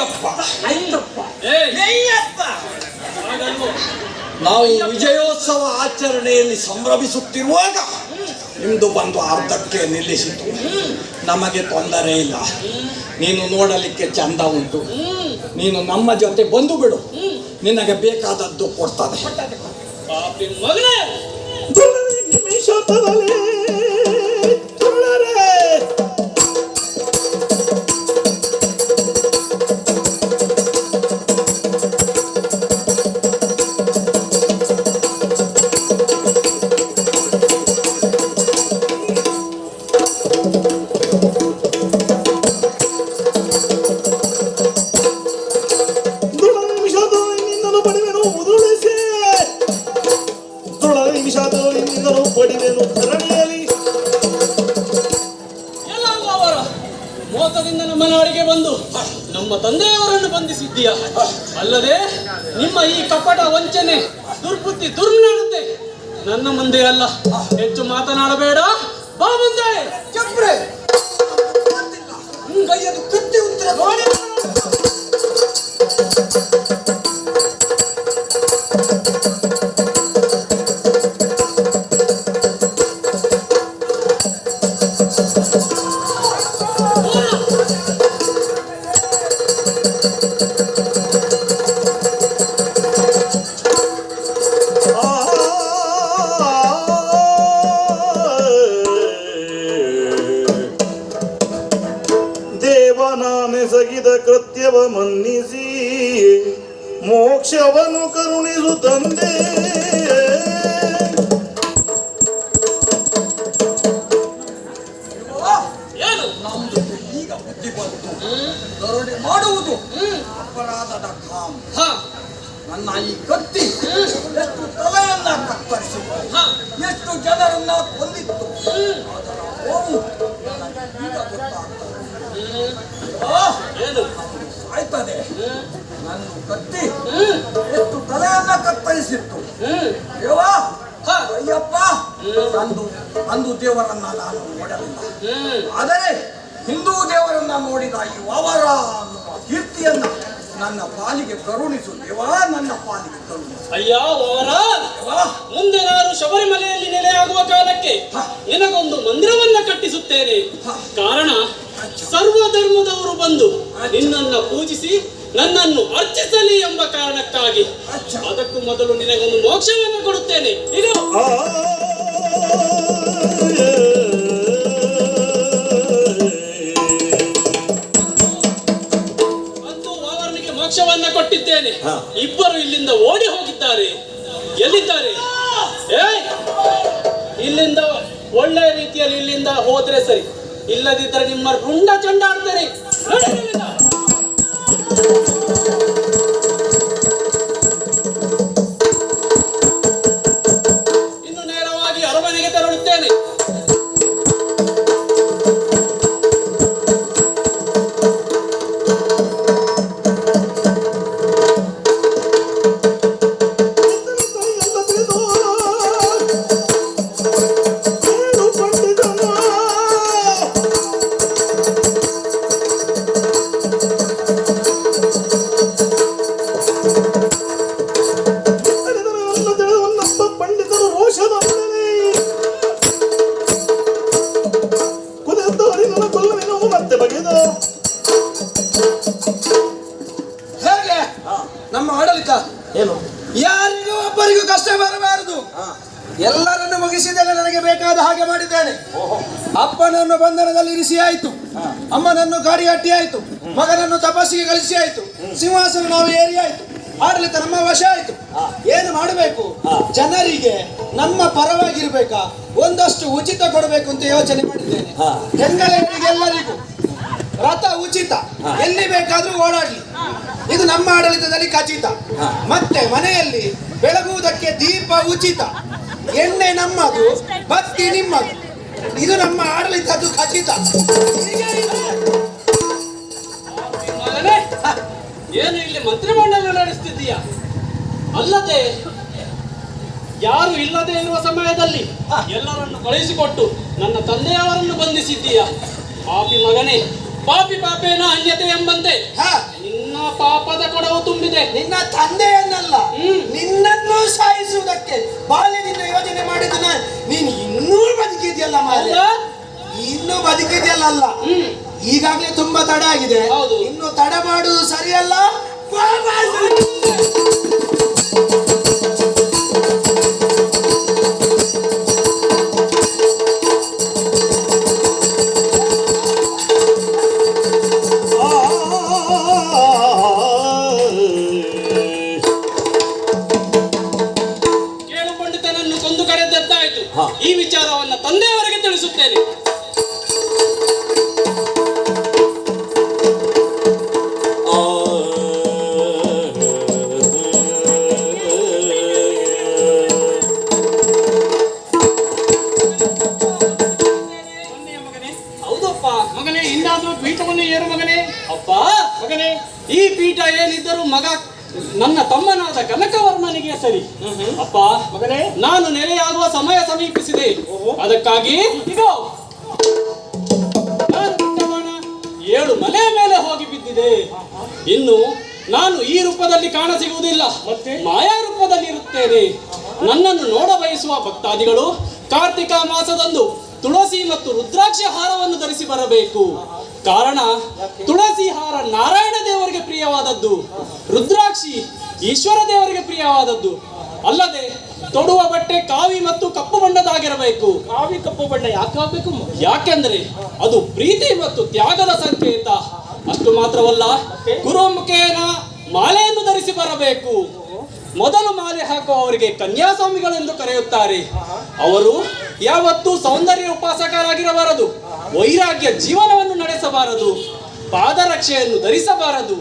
ಅಯ್ಯಪ್ಪ ಆಯ್ತಪ್ಪ ನಾವು ವಿಜಯೋತ್ಸವ ಆಚರಣೆಯಲ್ಲಿ ಸಂಭ್ರಮಿಸುತ್ತಿರುವಾಗ ನಿಮ್ದು ಬಂದು ಅರ್ಧಕ್ಕೆ ನಿಲ್ಲಿಸಿತು. ನಮಗೆ ತೊಂದರೆ ಇಲ್ಲ, ನೀನು ನೋಡಲಿಕ್ಕೆ ಚಂದ ಉಂಟು, ನೀನು ನಮ್ಮ ಜೊತೆ ಬಂದು ಬಿಡು, ನಿನಗೆ ಬೇಕಾದದ್ದು ಕೊಡ್ತಾನೆ. ಮೋಸದಿಂದ ನಮ್ಮ ನಾಡಿಗೆ ಬಂದು ನಮ್ಮ ತಂದೆಯವರನ್ನು ಬಂಧಿಸಿದ್ದೀಯಾ ಅಲ್ಲದೆ ನಿಮ್ಮ ಈ ಕಪಟ ವಂಚನೆ ದುರ್ಬುದ್ಧಿ ದುರ್ನಡತೆ ನನ್ನ ಮುಂದೆ ಅಲ್ಲ. ಹೆಚ್ಚು ಮಾತನಾಡಬೇಡ, ಬಾ ಮುಂದೆ. ಸಗಿದ ಕೃತ್ಯವ ಮನ್ನಿಸಿ ಮೋಕ್ಷವನ್ನು ಕರುಣಿಸು ತಂದೆ. ಈಗ ಬುದ್ಧಿ ಬಂತು, ದರೋಡೆ ಮಾಡುವುದು ಅಪರಾಧದ ಕಾಮ. ನನ್ನ ಈ ಕತ್ತಿ ಎಷ್ಟು ತಲೆಯನ್ನ ಕತ್ತರಿಸಿತು, ಎಷ್ಟು ಜನರನ್ನ ಕೊಂದಿತ್ತು, ಅದರ ನೋವು ಈಗ ಗೊತ್ತಾಗ್ತದೆ. ಆಯ್ತದೆ, ನನ್ನ ಕತ್ತಿ ಎಷ್ಟು ತಲೆಯನ್ನ ಕತ್ತರಿಸಿತ್ತು. ಅಯ್ಯಪ್ಪ, ಅಂದು ದೇವರನ್ನ ನಾನು ನೋಡಲಿಲ್ಲ, ಆದರೆ ಹಿಂದೂ ದೇವರನ್ನ ನೋಡಿದ ಈ ವಾವರ ಅನ್ನುವ ಕೀರ್ತಿಯನ್ನ ನನ್ನ ಪಾಲಿಗೆ ಕರುಣಿಸು ದೇವ, ನನ್ನ ಪಾಲಿಗೆ ಕರುಣಿಸು. ಅಯ್ಯ ವಾವರ, ಮುಂದೆ ನಾನು ಶಬರಿಮಲೆಯಲ್ಲಿ ನೆಲೆಯಾಗುವ ಕಾಲಕ್ಕೆ ನಿನಗೊಂದು ಮಂದಿರವನ್ನ ಕಟ್ಟಿಸುತ್ತೇನೆ. ಕಾರಣ, ಸರ್ವ ಧರ್ಮದವರು ಬಂದು ನಿನ್ನನ್ನು ಪೂಜಿಸಿ ನನ್ನನ್ನು ಅರ್ಚಿಸಲಿ ಎಂಬ ಕಾರಣಕ್ಕಾಗಿ. ಅದಕ್ಕೂ ಮೊದಲು ನಿನಗೊಂದು ಮೋಕ್ಷವನ್ನು ಕೊಡುತ್ತೇನೆ. ಇದು ಅಂತೂ ವಾವರನಿಗೆ ಮೋಕ್ಷವನ್ನ ಕೊಟ್ಟಿದ್ದೇನೆ. ಇಬ್ಬರು ಇಲ್ಲಿಂದ ಓಡಿ ಹೋಗಿದ್ದಾರೆ. ಎಲ್ಲಿದ್ದಾರೆ? ಇಲ್ಲಿಂದ ಒಳ್ಳೆಯ ರೀತಿಯಲ್ಲಿ ಇಲ್ಲಿಂದ ಹೋದ್ರೆ ಸರಿ, ಇಲ್ಲದಿದ್ದರೆ ನಿಮ್ಮ ರುಂಡ ಚಂಡಾಡ್ತಾರೆ. ಇನ್ನು ನೇರವಾಗಿ ಅರಮನೆಗೆ ತೆರಳುತ್ತೇನೆ. ಹೇಗೆ ನಮ್ಮ ಆಡಳಿತ ಏನು? ಯಾರಿಗೂ ಒಬ್ಬರಿಗೂ ಕಷ್ಟ ಬರಬಾರದು. ಎಲ್ಲರನ್ನು ಮುಗಿಸಿದ್ದೇನೆ, ನನಗೆ ಬೇಕಾದ ಹಾಗೆ ಮಾಡಿದ್ದೇನೆ. ಅಪ್ಪನನ್ನು ಬಂಧನದಲ್ಲಿ ಇರಿಸಿ ಆಯ್ತು, ಅಮ್ಮನನ್ನು ಗಾಡಿ ಅಟ್ಟಿ ಆಯ್ತು, ಮಗನನ್ನು ತಪಸ್ಸಿಗೆ ಕಳಿಸಿ ಆಯ್ತು, ಸಿಂಹಾಸನ ನಾವು ಏರಿ ಆಯ್ತು, ಆಡಳಿತ ನಮ್ಮ ವಶ ಆಯ್ತು. ಏನು ಮಾಡಬೇಕು? ಜನರಿಗೆ ನಮ್ಮ ಪರವಾಗಿರ್ಬೇಕಾ, ಒಂದಷ್ಟು ಉಚಿತ ಕೊಡಬೇಕು ಅಂತ ಯೋಚನೆ ಮಾಡಿದ್ದೇನೆ. ಹೆಂಗಳೆಯರಿಗೆ ಎಲ್ಲರಿಗೂ ರಥ ಉಚಿತ, ಎಲ್ಲಿ ಬೇಕಾದ್ರೂ ಓಡಾಡ್ಲಿ, ಇದು ನಮ್ಮ ಆಡಳಿತದಲ್ಲಿ ಖಚಿತ. ಮತ್ತೆ ಮನೆಯಲ್ಲಿ ಬೆಳಗುವುದಕ್ಕೆ ದೀಪ ಉಚಿತ, ಎಣ್ಣೆ ನಮ್ಮದು, ಬತ್ತಿ ನಿಮ್ಮದು, ಇದು ನಮ್ಮ ಆಡಳಿತದ್ದು ಖಚಿತ. ಏನು ಇಲ್ಲಿ ಮಂತ್ರಿಮಂಡಲ ನಡೆಸ್ತಿದ್ದೀಯಾ? ಅಲ್ಲದೆ ಯಾರು ಇಲ್ಲದೆ ಇರುವ ಸಮಯದಲ್ಲಿ ಎಲ್ಲರನ್ನು ಕಳುಹಿಸಿಕೊಟ್ಟು ನನ್ನ ತಂದೆಯವರನ್ನು ಬಂಧಿಸಿದ್ದೀಯಾ? ಪಾಪಿ ಮಗನೇ, ಪಾಪಿ ಪಾಪೇನ ಅನ್ಯತೆ ಎಂಬಂತೆ ನಿನ್ನ ಪಾಪದ ಕೊಡವು ತುಂಬಿದೆ. ನಿನ್ನ ತಂದೆಯನ್ನಲ್ಲ ಹ್ಮ್. ನಿನ್ನನ್ನು ಸಾಯಿಸುವುದಕ್ಕೆ ಬಾಲ್ಯದಿಂದ ಯೋಜನೆ ಮಾಡಿದ ನೀನು ಇನ್ನೂ ಬದುಕಿದ್ಯಲ್ಲ ಮಾರ್ರೆ. ಹೌದಾ? ಇನ್ನೂ ಬದುಕಿದ್ಯಲ್ಲ ಅಲ್ಲ. ಈಗಾಗಲೇ ತುಂಬಾ ತಡ ಆಗಿದೆ. ಹೌದು. ಇನ್ನು ತಡ ಮಾಡುವುದು ಸರಿಯಲ್ಲ. ಬಾ, ಬಾ, ಬಾ. ಕೇಳು ಪಂಡಿತನನ್ನು ಕೊಂದು ಕರೆದದ್ದಾಯ್ತು. ಈ ವಿಚಾರವನ್ನ ತಂದೆಯವರಿಗೆ ತಿಳಿಸುತ್ತೇನೆ. ಹೌದಪ್ಪ ಮಗನೇ, ಇನ್ನಾದ್ರೂ ಪೀಠವನ್ನು ಏರು ಮಗನೇ. ಅಪ್ಪ, ಮಗನೇ, ಈ ಪೀಠ ಏನಿದ್ದರೂ ಮಗ ನನ್ನ ತಮ್ಮನಾದ ಕನಕವರ್ಮನಿಗೆ ಸರಿ. ಅಪ್ಪ ಮಗನೇ, ನಾನು ನೆಲೆಯಾಗುವ ಸಮಯ ಸಮೀಪಿಸಿದೆ. ಅದಕ್ಕಾಗಿ ಇಗೋ ನಾನು ಬಿಟ್ಟವನ 7 ಮನೆ ಮೇಲೆ ಹೋಗಿ ಬಿದ್ದಿದೆ. ಇನ್ನು ನಾನು ಈ ರೂಪದಲ್ಲಿ ಕಾಣಸಿಗುವುದಿಲ್ಲ, ಮತ್ತೆ? ಮಾಯಾ ರೂಪದಲ್ಲಿ ಇರುತ್ತೇನೆ. ನನ್ನನ್ನು ನೋಡ ಬಯಸುವ ಭಕ್ತಾದಿಗಳು ಕಾರ್ತಿಕ ಮಾಸದಂದು ತುಳಸಿ ಮತ್ತು ರುದ್ರಾಕ್ಷಿ ಹಾರವನ್ನು ಧರಿಸಿ ಬರಬೇಕು. ಕಾರಣ ತುಳಸಿ ಹಾರ ನಾರಾಯಣ ದೇವರಿಗೆ ಪ್ರಿಯವಾದದ್ದು, ರುದ್ರಾಕ್ಷಿ ಈಶ್ವರ ದೇವರಿಗೆ ಪ್ರಿಯವಾದದ್ದು. ಅಲ್ಲದೆ ತೊಡುವ ಬಟ್ಟೆ ಕಾವಿ ಮತ್ತು ಕಪ್ಪು ಬಣ್ಣದಾಗಿರಬೇಕು. ಕಾವಿ ಕಪ್ಪು ಬಣ್ಣ ಯಾಕೆ ಆಗ್ಬೇಕು? ಯಾಕೆಂದ್ರೆ ಅದು ಪ್ರೀತಿ ಮತ್ತು ತ್ಯಾಗದ ಸಂಕೇತ. ಅಷ್ಟು ಮಾತ್ರವಲ್ಲ, ಗುರುಮುಖೇನ ಮಾಲೆಯನ್ನು ಧರಿಸಿ ಬರಬೇಕು. ಮೊದಲು ಮಾಲೆ ಹಾಕುವವರಿಗೆ ಕನ್ಯಾಸ್ವಾಮಿಗಳೆಂದು ಕರೆಯುತ್ತಾರೆ. ಅವರು ಯಾವತ್ತೂ ಸೌಂದರ್ಯ ಉಪಾಸಕರಾಗಿರಬಾರದು, ವೈರಾಗ್ಯ ಜೀವನವನ್ನು ನಡೆಸಬಾರದು, ಪಾದರಕ್ಷೆಯನ್ನು ಧರಿಸಬಾರದು.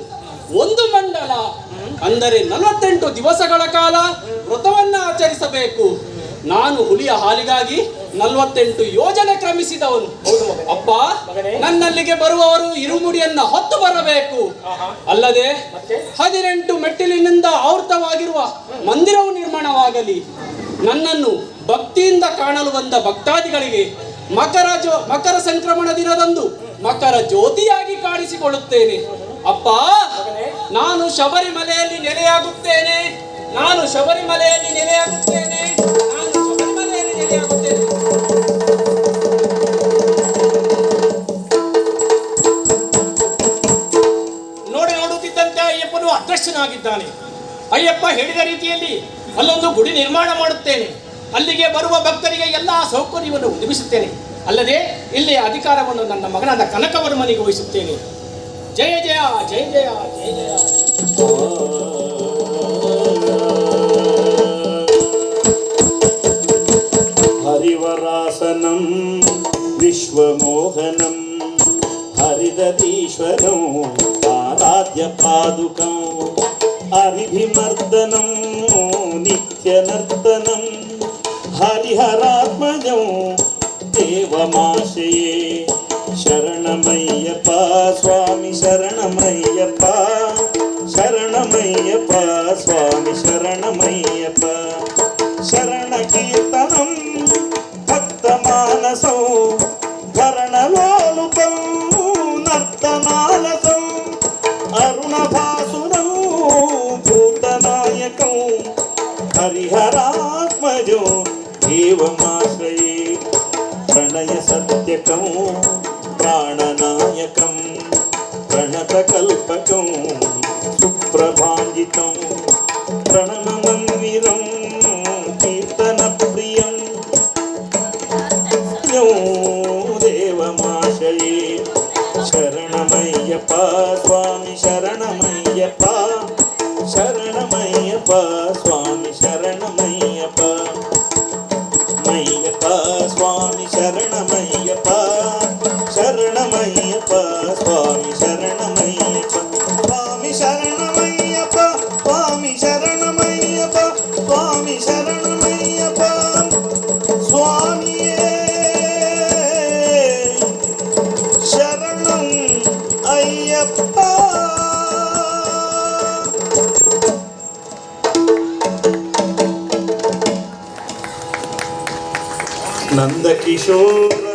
1 ಮಂಡಲ ಅಂದರೆ 48 ದಿವಸಗಳ ಕಾಲ ವ್ರತವನ್ನ ಆಚರಿಸಬೇಕು. ನಾನು ಹುಲಿಯ ಹಾಲಿಗಾಗಿ 48 ಯೋಜನೆ ಕ್ರಮಿಸಿದವನು. ಅಪ್ಪ, ನನ್ನಲ್ಲಿಗೆ ಬರುವವರು ಇರುಮುಡಿಯನ್ನ ಹೊತ್ತು ಬರಬೇಕು. ಅಲ್ಲದೆ 18 ಮೆಟ್ಟಿಲಿನಿಂದ ಆವೃತವಾಗಿರುವ ಮಂದಿರವು ನಿರ್ಮಾಣವಾಗಲಿ. ನನ್ನನ್ನು ಭಕ್ತಿಯಿಂದ ಕಾಣಲು ಬಂದ ಭಕ್ತಾದಿಗಳಿಗೆ ಮಕರ ಸಂಕ್ರಮಣ ದಿನದಂದು ಮಕರ ಜ್ಯೋತಿಯಾಗಿ ಕಾಣಿಸಿಕೊಳ್ಳುತ್ತೇನೆ. ಅಪ್ಪ, ನಾನು ಶಬರಿಮಲೆಯಲ್ಲಿ ನೆಲೆಯಾಗುತ್ತೇನೆ. ನಾನು ಶಬರಿಮಲೆಯಲ್ಲಿ ನೆಲೆಯಾಗುತ್ತೇನೆ. ನಾನು ಶಬರಿಮಲೆಯಲ್ಲಿ ನೆಲೆಯಾಗುತ್ತೇನೆ. ನೋಡುತ್ತಿದ್ದಂತೆ ಅಯ್ಯಪ್ಪನು ಅದೃಷ್ಟನಾಗಿದ್ದಾನೆ. ಅಯ್ಯಪ್ಪ ಹೇಳಿದ ರೀತಿಯಲ್ಲಿ ಅಲ್ಲೊಂದು ಗುಡಿ ನಿರ್ಮಾಣ ಮಾಡುತ್ತೇನೆ. ಅಲ್ಲಿಗೆ ಬರುವ ಭಕ್ತರಿಗೆ ಎಲ್ಲ ಸೌಕರ್ಯವನ್ನು ಒದಗಿಸುತ್ತೇನೆ. ಅಲ್ಲದೆ ಇಲ್ಲಿ ಅಧಿಕಾರವನ್ನು ನನ್ನ ಮಗನಾದ ಕನಕವರ್ಮನಿಗೆ ವಹಿಸುತ್ತೇನೆ. ಜಯ ಜಯ ಜಯ ಜಯ ಜಯ ಜಯ. ಹರಿವರಾಸನಂ ವಿಶ್ವಮೋಹನಂ ಹರಿದತೀಶ್ವರಂ ಆರಾಧ್ಯ ಪಾದುಕಂ ಹರಿಭಿಮರ್ದನಂ ನಿತ್ಯನರ್ತನಂ ಹರಿಹರಾತ್ಮಜಂ ದೇವಮಾಶಯೇ ಶರಣಮಯ್ಯಪ್ಪ ಸ್ವಾಮಿ ಶರಣಮಯ್ಯಪ್ಪ ಶರಣಮಯ್ಯಪ್ಪ ಸ್ವಾಮಿ ಶರಣಮಯ್ಯಪ್ಪ ಶರಣ ಕೀರ್ತನಂ ಭಕ್ತ ಮಾನಸಂ ಭರಣಲೋಲುಪಂ ನರ್ತನಾಲಸಂ ಅರುಣಭಾಸುರಂ ಭೂತನಾಯಕಂ ಹರಿಹರಾತ್ಮಜೋ ದೇವಮಾಶ್ರಯೇ ಪ್ರಣಯ ಸತ್ಯಕಂ ಪ್ರಾಣನಾಯಕಂ ಪ್ರಣತಕಲ್ಪಕಂ ಸುಪ್ರಭಾಂಜಿತಂ ಪ್ರಣಮಮಂದಿರಂ ಕೀರ್ತನ ಪ್ರಿಯಂ ದೇವಮಾಶಯೇ ಶರಣಮಯ್ಯಪ್ಪ ಸ್ವಾಮಿ ಶರಣಮಯ್ಯಪ್ಪ ಶರಣಮಯ್ಯಪ್ಪ ಸ್ವಾಮಿ ಶರಣಮಯ್ಯಪ್ಪ ಮಯ್ಯಪ್ಪ ಸ್ವಾಮಿ ಶರಣಮಯ್ಯಪ್ಪ ಶರಣಮಯ್ಯಪ್ಪ ಸ್ವಾಮಿ ಶರಣಮಯ್ಯಪ್ಪ ಸ್ವಾಮಿ ಶರಣಮಯ್ಯಪ್ಪ ಸ್ವಾಮಿ ಶರಣಮಯ್ಯಪ್ಪ ಸ್ವಾಮಿ ಶರಣಮಯ್ಯಪ್ಪ ಸ್ವಾಮಿಯೇ ಶರಣಂ ಅಯ್ಯಪ್ಪ. ನಂದಕಿಶೋರ